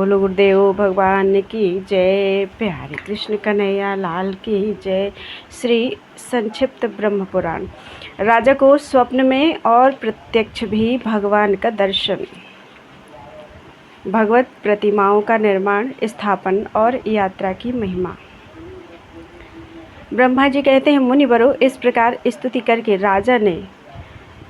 बोलो गुरुदेव भगवान की जय। प्यारे कृष्ण कन्हैया लाल की जय। श्री संक्षिप्त ब्रह्म पुराण। राजा को स्वप्न में और प्रत्यक्ष भी भगवान का दर्शन। भगवत प्रतिमाओं का निर्माण, स्थापन और यात्रा की महिमा। ब्रह्मा जी कहते हैं, मुनिवरों, इस प्रकार स्तुति करके राजा ने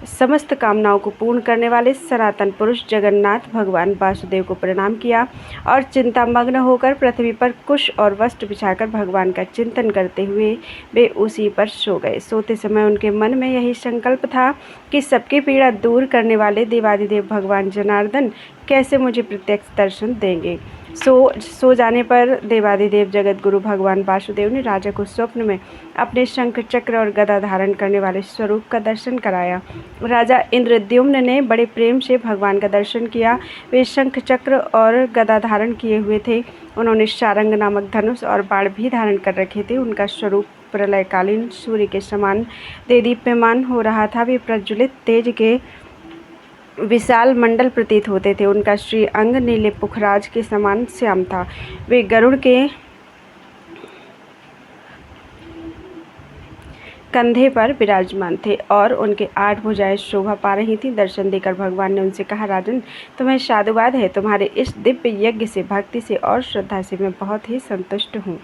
समस्त कामनाओं को पूर्ण करने वाले सनातन पुरुष जगन्नाथ भगवान वासुदेव को प्रणाम किया और चिंतामग्न होकर पृथ्वी पर कुश और वस्त्र बिछाकर भगवान का चिंतन करते हुए वे उसी पर सो गए। सोते समय उनके मन में यही संकल्प था कि सबकी पीड़ा दूर करने वाले देवादिदेव भगवान जनार्दन कैसे मुझे प्रत्यक्ष दर्शन देंगे। सो जाने पर देवादिदेव जगत गुरु भगवान वासुदेव ने राजा को स्वप्न में अपने शंख चक्र और गदा धारण करने वाले स्वरूप का दर्शन कराया। राजा इंद्रद्युम्न ने बड़े प्रेम से भगवान का दर्शन किया। वे शंख चक्र और गदा धारण किए हुए थे। उन्होंने शारंग नामक धनुष और बाण भी धारण कर रखे थे। उनका स्वरूप प्रलयकालीन सूर्य के समान देदीप्यमान हो रहा था। वे प्रज्वलित तेज के विशाल मंडल प्रतीत होते थे। उनका श्री अंग नीले पुखराज के समान श्याम था। वे गरुड़ के कंधे पर विराजमान थे और उनके 8 भुजाएं शोभा पा रही थीं। दर्शन देकर भगवान ने उनसे कहा, राजन, तुम्हें साधुवाद है। तुम्हारे इस दिव्य यज्ञ से, भक्ति से और श्रद्धा से मैं बहुत ही संतुष्ट हूँ।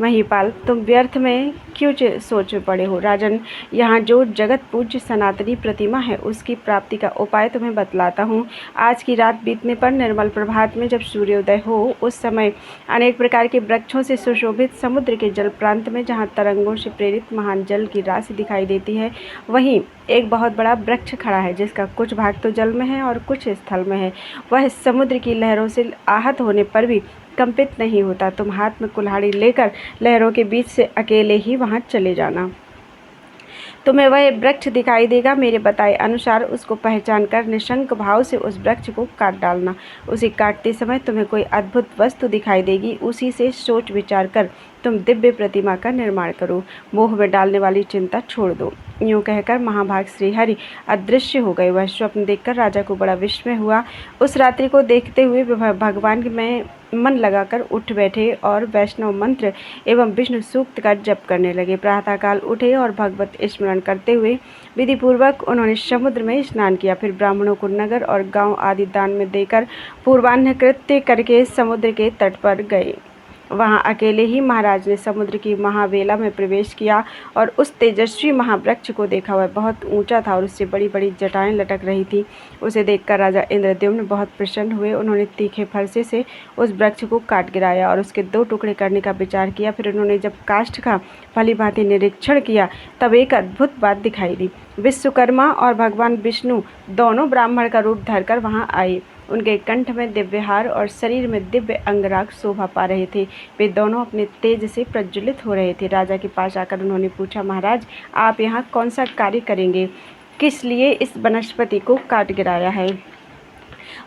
महिपाल, तुम व्यर्थ में क्यों सोच पड़े हो? राजन, यहाँ जो जगत पूज्य सनातनी प्रतिमा है उसकी प्राप्ति का उपाय तुम्हें बतलाता हूँ। आज की रात बीतने पर निर्मल प्रभात में जब सूर्योदय हो, उस समय अनेक प्रकार के वृक्षों से सुशोभित समुद्र के जल प्रांत में जहाँ तरंगों से प्रेरित महान जल की राशि दिखाई देती है, वहीं एक बहुत बड़ा वृक्ष खड़ा है जिसका कुछ भाग तो जल में है और कुछ स्थल में है। वह समुद्र की लहरों से आहत होने पर भी कंपित नहीं होता। तुम हाथ में कुल्हाड़ी लेकर लहरों के बीच से अकेले ही वहां चले जाना। तुम्हें वह वृक्ष दिखाई देगा। मेरे बताए अनुसार उसको पहचान कर निशंक भाव से उस वृक्ष को काट डालना। उसे काटते समय तुम्हें कोई अद्भुत वस्तु दिखाई देगी। उसी से सोच विचार कर तुम दिव्य प्रतिमा का निर्माण करो। मोह में डालने वाली चिंता छोड़ दो। यूँ कहकर महाभाग श्रीहरि अदृश्य हो गए। वह स्वप्न देखकर राजा को बड़ा विस्मय हुआ। उस रात्रि को देखते हुए भगवान में मन लगाकर उठ बैठे और वैष्णव मंत्र एवं विष्णु सूक्त का जप करने लगे। प्रातःकाल उठे और भगवत स्मरण करते हुए विधिपूर्वक उन्होंने समुद्र में स्नान किया। फिर ब्राह्मणों को नगर और गांव आदि दान में देकर पूर्वाह्न कृत्य करके समुद्र के तट पर गए। वहां अकेले ही महाराज ने समुद्र की महावेला में प्रवेश किया और उस तेजस्वी महावृक्ष को देखा। वह बहुत ऊंचा था और उससे बड़ी बड़ी जटाएं लटक रही थी। उसे देखकर राजा इंद्रद्युम्न बहुत प्रसन्न हुए। उन्होंने तीखे फरसे से उस वृक्ष को काट गिराया और उसके 2 टुकड़े करने का विचार किया। फिर उन्होंने जब काष्ठ का भली भांति निरीक्षण किया तब एक अद्भुत बात दिखाई दी। विश्वकर्मा और भगवान विष्णु दोनों ब्राह्मण का रूप धरकर वहां आए। उनके कंठ में दिव्य हार और शरीर में दिव्य अंगराग शोभा पा रहे थे। वे दोनों अपने तेज से प्रज्वलित हो रहे थे। राजा के पास आकर उन्होंने पूछा, महाराज, आप यहाँ कौन सा कार्य करेंगे? किस लिए इस वनस्पति को काट गिराया है?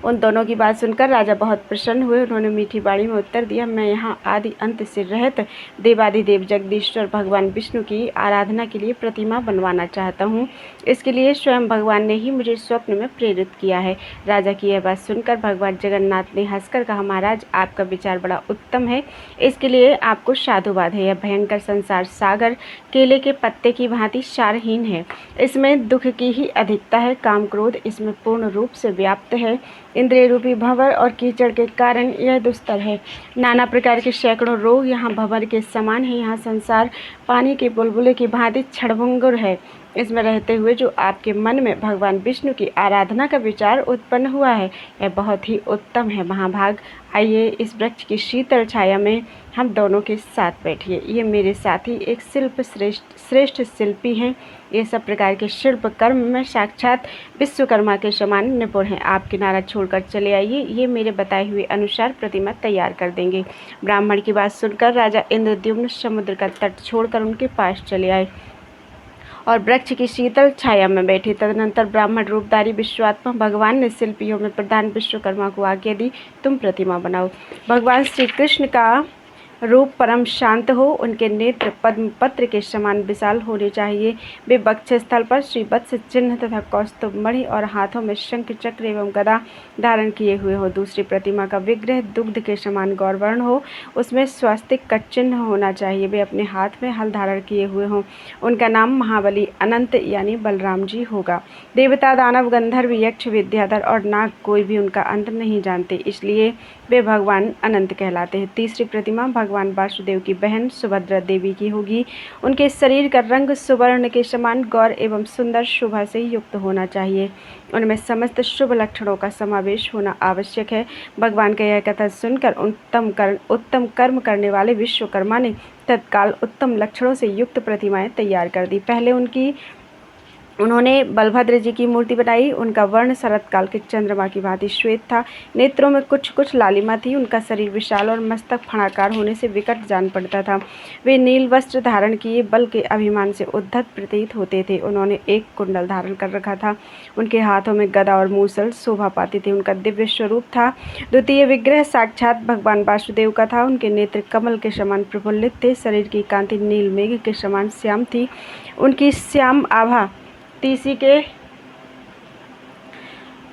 उन दोनों की बात सुनकर राजा बहुत प्रसन्न हुए। उन्होंने मीठी वाणी में उत्तर दिया, मैं यहाँ आदि अंत से रहित देवादिदेव जगदीश्वर भगवान विष्णु की आराधना के लिए प्रतिमा बनवाना चाहता हूँ। इसके लिए स्वयं भगवान ने ही मुझे स्वप्न में प्रेरित किया है। राजा की यह बात सुनकर भगवान जगन्नाथ ने हंसकर कहा, महाराज, आपका विचार बड़ा उत्तम है। इसके लिए आपको साधुवाद है। यह भयंकर संसार सागर केले के पत्ते की भांति सारहीन है। इसमें दुख की ही अधिकता है। काम क्रोध इसमें पूर्ण रूप से व्याप्त है। इंद्रिय रूपी भंवर और कीचड़ के कारण यह दुस्तर है। नाना प्रकार के सैकड़ों रोग यहाँ भंवर के समान है। यहाँ संसार पानी के बुलबुले की भांति क्षणभंगुर है। इसमें रहते हुए जो आपके मन में भगवान विष्णु की आराधना का विचार उत्पन्न हुआ है, यह बहुत ही उत्तम है। महाभाग, आइए इस वृक्ष की शीतल छाया में हम दोनों के साथ बैठिए। ये मेरे साथी एक श्रेष्ठ शिल्पी हैं। ये सब प्रकार के शिल्प कर्म में साक्षात विश्वकर्मा के समान निपुण हैं। आप किनारा छोड़कर चले आइए, ये मेरे बताए हुए अनुसार प्रतिमा तैयार कर देंगे। ब्राह्मण की बात सुनकर राजा इंद्रद्युम्न समुद्र का तट छोड़कर उनके पास चले आए और वृक्ष की शीतल छाया में बैठे। तदनंतर ब्राह्मण रूपधारी विश्वात्मा भगवान ने शिल्पियों में प्रधान विश्वकर्मा को आज्ञा दी, तुम प्रतिमा बनाओ। भगवान श्री कृष्ण का रूप परम शांत हो, उनके नेत्र पद्म पत्र के समान विशाल होने चाहिए। वे वक्षस्थल पर श्रीवत्स चिन्ह तथा कौस्तुभ मणि और हाथों में शंख चक्र एवं गदा धारण किए हुए हो। दूसरी प्रतिमा का विग्रह दुग्ध के समान गौरवर्ण हो, उसमें स्वस्तिक का चिन्ह होना चाहिए। वे अपने हाथ में हल धारण किए हुए हों। उनका नाम महाबली अनंत यानी बलराम जी होगा। देवता, दानव, गंधर्व, यक्ष, विद्याधर और नाग कोई भी उनका अंत नहीं जानते, इसलिए वे भगवान अनंत कहलाते हैं। तीसरी प्रतिमा भगवान वासुदेव की बहन सुभद्रा देवी की होगी। उनके शरीर का रंग सुवर्ण के समान गौर एवं सुंदर शोभा से युक्त होना चाहिए। उनमें समस्त शुभ लक्षणों का समावेश होना आवश्यक है। भगवान का यह कथा सुनकर उत्तम कर्म करने वाले विश्वकर्मा ने तत्काल उत्तम लक्षणों से युक्त प्रतिमाएं तैयार कर दी। पहले उन्होंने बलभद्र जी की मूर्ति बनाई। उनका वर्ण शरत काल के चंद्रमा की भांति श्वेत था। नेत्रों में कुछ कुछ लालिमा थी। उनका शरीर विशाल और मस्तक फणाकार होने से विकट जान पड़ता था। वे नील वस्त्र धारण किए बल के अभिमान से उद्धत प्रतीत होते थे। उन्होंने एक कुंडल धारण कर रखा था। उनके हाथों में गदा और मूसल शोभा पाती थी। उनका दिव्य स्वरूप था। द्वितीय विग्रह साक्षात भगवान वासुदेव का था। उनके नेत्र कमल के समान प्रफुल्लित थे। शरीर की कांति नील मेघ के समान श्याम थी। उनकी श्याम आभा तीसी के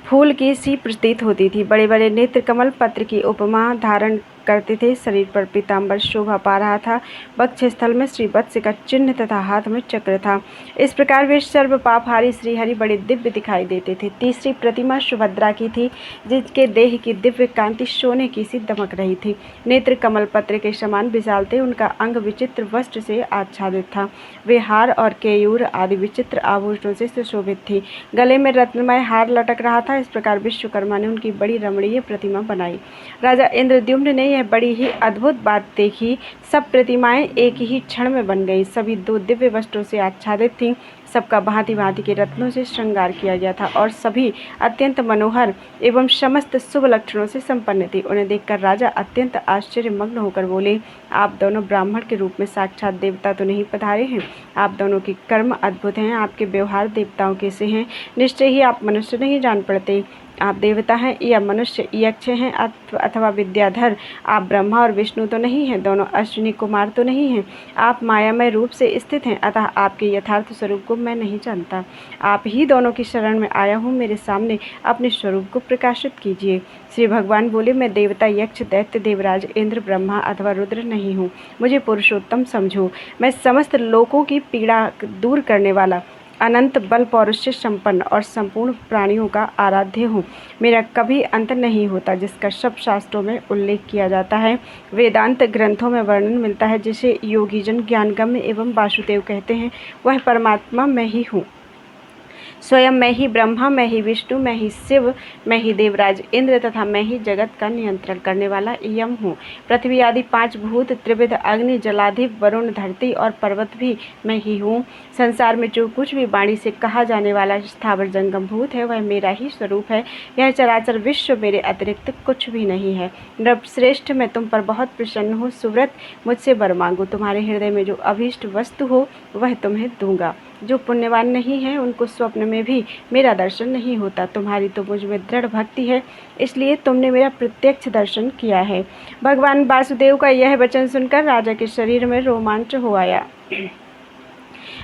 फूल की सी प्रतीत होती थी। बड़े बड़े नेत्र कमल पत्र की उपमा धारण करते थे। शरीर पर पीताम्बर शोभा पा रहा था। वक्षस्थल में श्रीवत्स का चिन्ह तथा हाथ में चक्र था। इस प्रकार वे सर्व पापहारी श्रीहरि बड़े दिव्य दिखाई देते थे। तीसरी प्रतिमा सुभद्रा की थी, जिसके देह की दिव्य कांति सोने की सी दमक रही थी। नेत्र कमल पत्र के समान विशाल थे। उनका अंग विचित्र वस्त्र से आच्छादित था। वे हार और केयूर आदि विचित्र आभूषणों से सुशोभित थी। गले में रत्नमय हार लटक रहा था। इस प्रकार विश्वकर्मा ने उनकी बड़ी रमणीय प्रतिमा बनाई। राजा इंद्रद्युम्न ने यह बड़ी ही अद्भुत बात देखी। सब प्रतिमाएं एक ही क्षण में बन गई। सभी दो दिव्य वस्त्रों से आच्छादित थीं। सबका भांति भांति के रत्नों से श्रृंगार किया गया था और सभी अत्यंत मनोहर एवं समस्त शुभ लक्षणों से संपन्न थी। उन्हें देखकर राजा अत्यंत आश्चर्यमग्न होकर बोले, आप दोनों ब्राह्मण के रूप में साक्षात देवता तो नहीं पधारे हैं। आप दोनों के कर्म अद्भुत हैं। आपके व्यवहार देवताओं के से हैं। निश्चय ही आप मनुष्य नहीं जान पड़ते। आप देवता हैं या मनुष्य, यक्ष हैं अथवा विद्याधर। आप ब्रह्मा और विष्णु तो नहीं हैं। दोनों अश्विनी कुमार तो नहीं हैं। आप मायामय रूप से स्थित हैं, अतः आपके यथार्थ स्वरूप को मैं नहीं जानता। आप ही दोनों की शरण में आया हूँ। मेरे सामने अपने स्वरूप को प्रकाशित कीजिए। श्री भगवान बोले, मैं देवता, यक्ष, दैत्य, देवराज, इंद्र, ब्रह्मा अथवा रुद्र नहीं हूँ। मुझे पुरुषोत्तम समझो। मैं समस्त लोकों की पीड़ा दूर करने वाला, अनंत बल पौरुष से संपन्न और संपूर्ण प्राणियों का आराध्य हूँ। मेरा कभी अंत नहीं होता, जिसका सब शास्त्रों में उल्लेख किया जाता है। वेदांत ग्रंथों में वर्णन मिलता है, जिसे योगीजन ज्ञानगम्य एवं वासुदेव कहते हैं। वह परमात्मा मैं ही हूँ। स्वयं मैं ही ब्रह्मा, मैं ही विष्णु, मैं ही शिव, मैं ही देवराज इंद्र तथा मैं ही जगत का नियंत्रण करने वाला यम हूँ। पृथ्वी आदि 5 भूत, त्रिविध अग्नि, जलाधिप, वरुण, धरती और पर्वत भी मैं ही हूँ। संसार में जो कुछ भी वाणी से कहा जाने वाला स्थावर जंगम भूत है, वह मेरा ही स्वरूप है। यह चराचर विश्व मेरे अतिरिक्त कुछ भी नहीं है। नृपश्रेष्ठ, मैं तुम पर बहुत प्रसन्न हूँ। सुव्रत, मुझसे वर मांगो। तुम्हारे हृदय में जो अभीष्ट वस्तु हो वह तुम्हें दूंगा। जो पुण्यवान नहीं है, उनको स्वप्न में भी मेरा दर्शन नहीं होता। तुम्हारी तो मुझ में दृढ़ भक्ति है, इसलिए तुमने मेरा प्रत्यक्ष दर्शन किया है। भगवान वासुदेव का यह वचन सुनकर राजा के शरीर में रोमांच हो आया।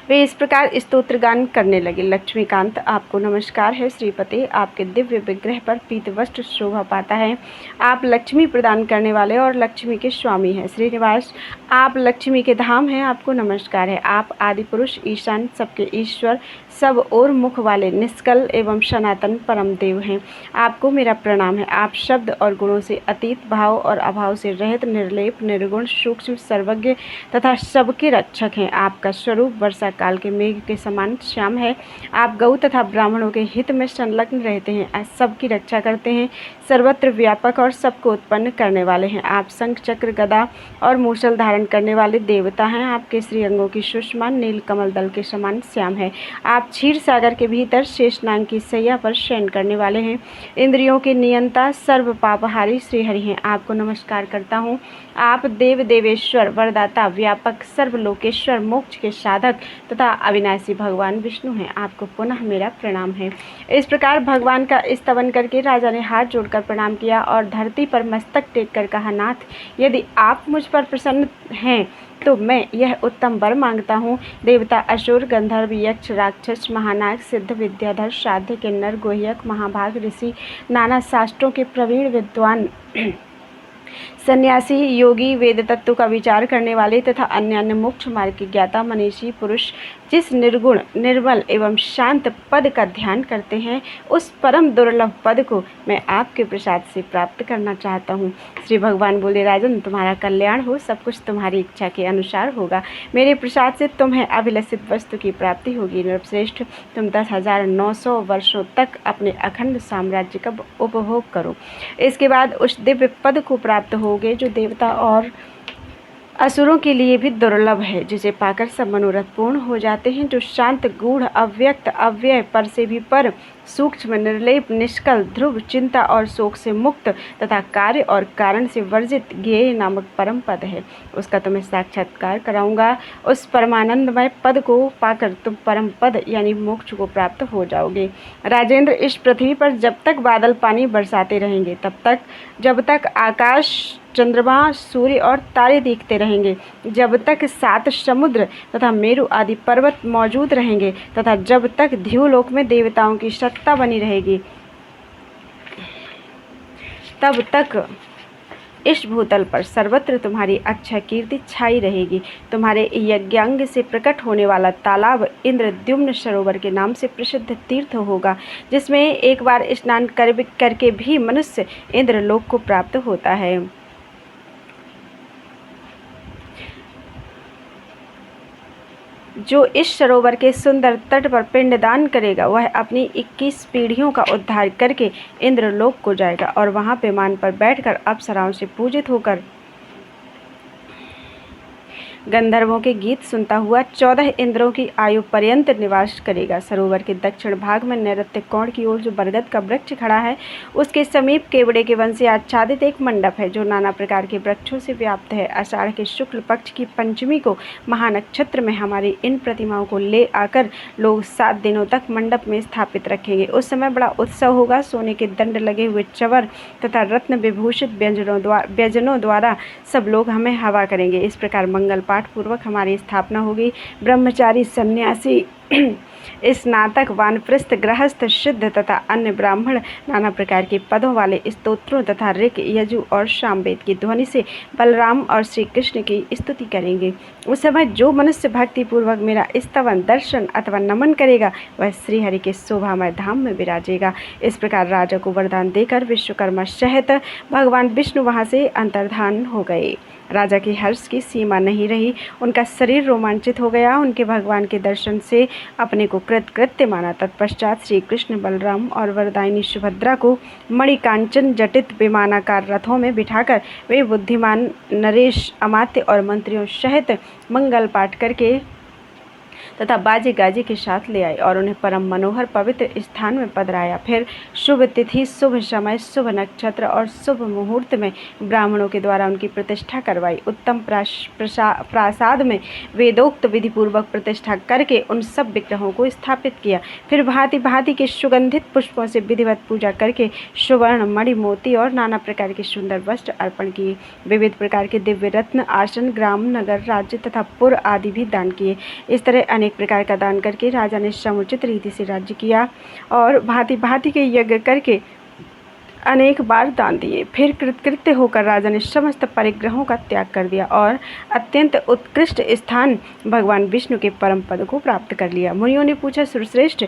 वे इस प्रकार स्तोत्र गान करने लगे। लक्ष्मीकांत, आपको नमस्कार है। श्रीपते, आपके दिव्य विग्रह पर पीत वस्त्र शोभा पाता है। आप लक्ष्मी प्रदान करने वाले और लक्ष्मी के स्वामी हैं। श्रीनिवास, आप लक्ष्मी के धाम हैं। आपको नमस्कार है। आप आदि पुरुष, ईशान, सबके ईश्वर, सब और मुख वाले, निष्कल एवं सनातन परम देव हैं। आपको मेरा प्रणाम है। आप शब्द और गुणों से अतीत, भाव और अभाव से रहित, निर्लेप, निर्गुण, सूक्ष्म, सर्वज्ञ तथा सबके रक्षक हैं। आपका स्वरूप वर्षा काल के मेघ के समान श्याम है। आप गौ तथा ब्राह्मणों के हित में संलग्न रहते हैं, सबकी रक्षा करते हैं, सर्वत्र व्यापक और सबको उत्पन्न करने वाले हैं। आप शंख, चक्र, गदा और मूसल धारण करने वाले देवता हैं। आपके श्रीअंगों की सुषमा नील कमल दल के समान श्याम है। आप क्षीर सागर के भीतर शेषनाग की सैया पर शयन करने वाले हैं। इंद्रियों के नियंता, सर्व पापहारी श्रीहरि हैं। आपको नमस्कार करता हूँ। आप देव देवेश्वर, वरदाता, व्यापक, सर्वलोकेश्वर, मोक्ष के साधक, तथा अविनाशी भगवान विष्णु हैं। आपको पुनः मेरा प्रणाम है। इस प्रकार भगवान का स्तवन करके राजा ने हाथ जोड़कर प्रणाम किया और धरती पर मस्तक टेक कर कहा, नाथ, यदि आप मुझ पर प्रसन्न हैं तो मैं यह उत्तम वर मांगता हूँ। देवता, असुर, गंधर्व, यक्ष, राक्षस, महानाग, सिद्ध, विद्याधर, साध्य, किन्नर, गुह्यक, महाभाग, ऋषि, नाना शास्त्रों के प्रवीण विद्वान, सन्यासी, योगी, वेद तत्व का विचार करने वाले तथा अन्य मोक्ष मार्ग के ज्ञाता, मनीषी पुरुष जिस निर्गुण, निर्मल एवं शांत पद का ध्यान करते हैं, उस परम दुर्लभ पद को मैं आपके प्रसाद से प्राप्त करना चाहता हूँ। श्री भगवान बोले, राजन, तुम्हारा कल्याण हो, सब कुछ तुम्हारी इच्छा के अनुसार होगा। मेरे प्रसाद से तुम्हें अभिलषित वस्तु की प्राप्ति होगी। नृपश्रेष्ठ, तुम 10,900 वर्षों तक अपने अखंड साम्राज्य का उपभोग करो। इसके बाद उस दिव्य पद को प्राप्त होगे जो देवता और असुरों के लिए भी दुर्लभ है, जिसे पाकर सब मनोरथ पूर्ण हो जाते हैं, जो शांत, गूढ़, अव्यक्त, अव्यय, पर से भी पर, सूक्ष्म, निर्लेप, निष्कल, ध्रुव, चिंता और शोक से मुक्त तथा कार्य और कारण से वर्जित ज्ञेय नामक परम पद है। उसका तुम्हें साक्षात्कार कराऊंगा। उस परमानंदमय पद को पाकर तुम परम पद यानी मोक्ष को प्राप्त हो जाओगे। राजेंद्र, इस पृथ्वी पर जब तक बादल पानी बरसाते रहेंगे, जब तक आकाश, चंद्रमा, सूर्य और तारे दिखते रहेंगे, जब तक 7 समुद्र तथा मेरु आदि पर्वत मौजूद रहेंगे तथा जब तक ध्युलोक में देवताओं की सत्ता बनी रहेगी, तब तक इस भूतल पर सर्वत्र तुम्हारी अक्षय कीर्ति छाई रहेगी। तुम्हारे यज्ञांग से प्रकट होने वाला तालाब इंद्रद्युम्न सरोवर के नाम से प्रसिद्ध तीर्थ होगा, जिसमें एक बार स्नान करके भी मनुष्य इंद्रलोक को प्राप्त होता है। जो इस सरोवर के सुंदर तट पर पिंडदान करेगा, वह अपनी 21 पीढ़ियों का उद्धार करके इंद्रलोक को जाएगा और वहां विमान पर बैठकर अप्सराओं से पूजित होकर गंधर्वों के गीत सुनता हुआ 14 इंद्रों की आयु पर्यंत निवास करेगा। सरोवर के दक्षिण भाग में नैऋत्य कोण की ओर जो बरगद का वृक्ष खड़ा है, उसके समीप केवड़े के वन से आच्छादित एक मंडप है, जो नाना प्रकार के वृक्षों से व्याप्त है। आषाढ़ के शुक्ल पक्ष की पंचमी को महानक्षत्र में हमारी इन प्रतिमाओं को ले आकर लोग 7 दिनों तक मंडप में स्थापित रखेंगे। उस समय बड़ा उत्सव होगा। सोने के दंड लगे हुए चवर तथा रत्न विभूषित व्यंजनों द्वारा सब लोग हमें हवा करेंगे। इस प्रकार मंगल पाठ पूर्वक हमारी स्थापना होगी। ब्रह्मचारी, सन्यासी, स्नातक, वानप्रस्थ, गृहस्थ, सिद्ध तथा अन्य ब्राह्मण नाना प्रकार के पदों वाले स्तोत्रों तथा ऋक, यजु और सामवेद की ध्वनि से बलराम और श्री कृष्ण की स्तुति करेंगे। उस समय जो मनुष्य भक्ति पूर्वक मेरा स्तवन, दर्शन अथवा नमन करेगा, वह श्रीहरि के शोभामय धाम में विराजेगा। इस प्रकार राजा को वरदान देकर विश्वकर्मा सहित भगवान विष्णु वहां से अंतर्धान हो गए। राजा के हर्ष की सीमा नहीं रही। उनका शरीर रोमांचित हो गया। उनके भगवान के दर्शन से अपने को कृतकृत्य माना। तत्पश्चात श्री कृष्ण, बलराम और वरदायिनी सुभद्रा को मणिकांचन जटित विमानाकार रथों में बिठाकर वे बुद्धिमान नरेश, अमात्य और मंत्रियों सहित मंगल पाठ करके तथा बाजे गाजे के साथ ले आए और उन्हें परम मनोहर पवित्र स्थान में पधराया। फिर शुभ तिथि, शुभ समय, शुभ नक्षत्र और शुभ मुहूर्त में ब्राह्मणों के द्वारा उनकी प्रतिष्ठा करवाई। उत्तम प्रासाद में वेदोक्त विधि पूर्वक प्रतिष्ठा करके उन सब विग्रहों को स्थापित किया। फिर भांति भांति के सुगंधित पुष्पों से विधिवत पूजा करके सुवर्ण, मणि, मोती और नाना प्रकार के सुंदर वस्त्र अर्पण किए। विविध प्रकार के दिव्य रत्न, आसन, ग्राम, नगर, राज्य तथा पुर आदि भी दान किए। इस तरह अनेक प्रकार का दान करके राजा ने समुचित रीति से राज्य किया और भांति भांति के यज्ञ करके अनेक बार दान दिए। फिर कृतकृत्य होकर राजा ने समस्त परिग्रहों का त्याग कर दिया और अत्यंत उत्कृष्ट स्थान भगवान विष्णु के परम पद को प्राप्त कर लिया। मुनियों ने पूछा, सुरश्रेष्ठ,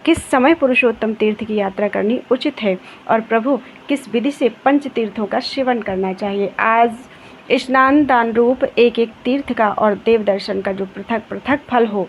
किस समय पुरुषोत्तम तीर्थ की यात्रा करनी उचित है और प्रभु किस विधि से पंच तीर्थों का सेवन करना चाहिए? आज स्नान दान रूप एक एक तीर्थ का और देव दर्शन का जो पृथक पृथक फल हो,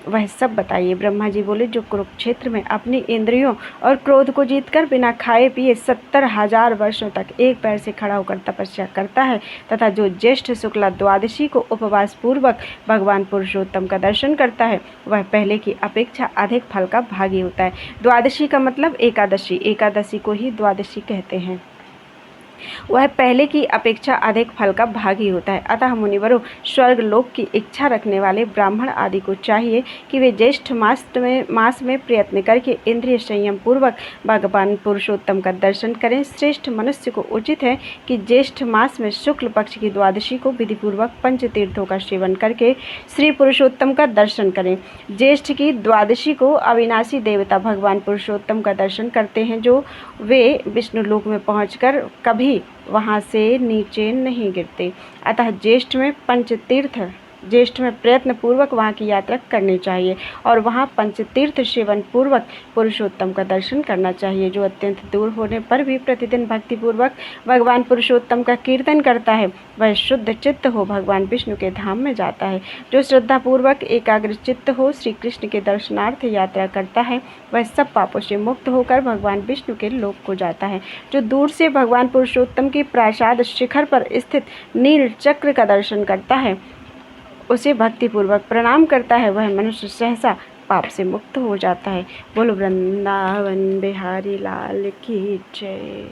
वह सब बताइए। ब्रह्मा जी बोले, जो कुरुक्षेत्र में अपनी इंद्रियों और क्रोध को जीतकर बिना खाए पिए 70,000 वर्षों तक एक पैर से खड़ा होकर तपस्या करता है तथा जो ज्येष्ठ शुक्ला द्वादशी को उपवास पूर्वक भगवान पुरुषोत्तम का दर्शन करता है, वह पहले की अपेक्षा अधिक फल का भागी होता है। द्वादशी का मतलब एकादशी, एकादशी को ही द्वादशी कहते हैं। वह पहले की अपेक्षा अधिक फल का भागी होता है। अतः मुनिवरों, स्वर्ग लोक की इच्छा रखने वाले ब्राह्मण आदि को चाहिए कि वे ज्येष्ठ मास में प्रयत्न करके इंद्रिय संयम पूर्वक भगवान पुरुषोत्तम का दर्शन करें। श्रेष्ठ मनुष्य को उचित है कि ज्येष्ठ मास में शुक्ल पक्ष की द्वादशी को विधि पूर्वक पंच तीर्थों का सेवन करके श्री पुरुषोत्तम का दर्शन करें। ज्येष्ठ की द्वादशी को अविनाशी देवता भगवान पुरुषोत्तम का दर्शन करते हैं, जो वे विष्णु लोक में पहुंचकर कभी वहां से नीचे नहीं गिरते। अतः ज्येष्ठ में प्रयत्न पूर्वक वहाँ की यात्रा करनी चाहिए और वहाँ पंचतीर्थ सेवन पूर्वक पुरुषोत्तम का दर्शन करना चाहिए। जो अत्यंत दूर होने पर भी प्रतिदिन भक्ति पूर्वक भगवान पुरुषोत्तम का कीर्तन करता है, वह शुद्ध चित्त हो भगवान विष्णु के धाम में जाता है। जो श्रद्धा पूर्वक एकाग्र चित्त हो श्री कृष्ण के दर्शनार्थ यात्रा करता है, वह सब पापों से मुक्त होकर भगवान विष्णु के लोक को जाता है। जो दूर से भगवान पुरुषोत्तम की प्रासाद शिखर पर स्थित नील चक्र का दर्शन करता है, उसे भक्तिपूर्वक प्रणाम करता है, वह मनुष्य सहसा पाप से मुक्त हो जाता है। बोलो वृंदावन बिहारी लाल की जय।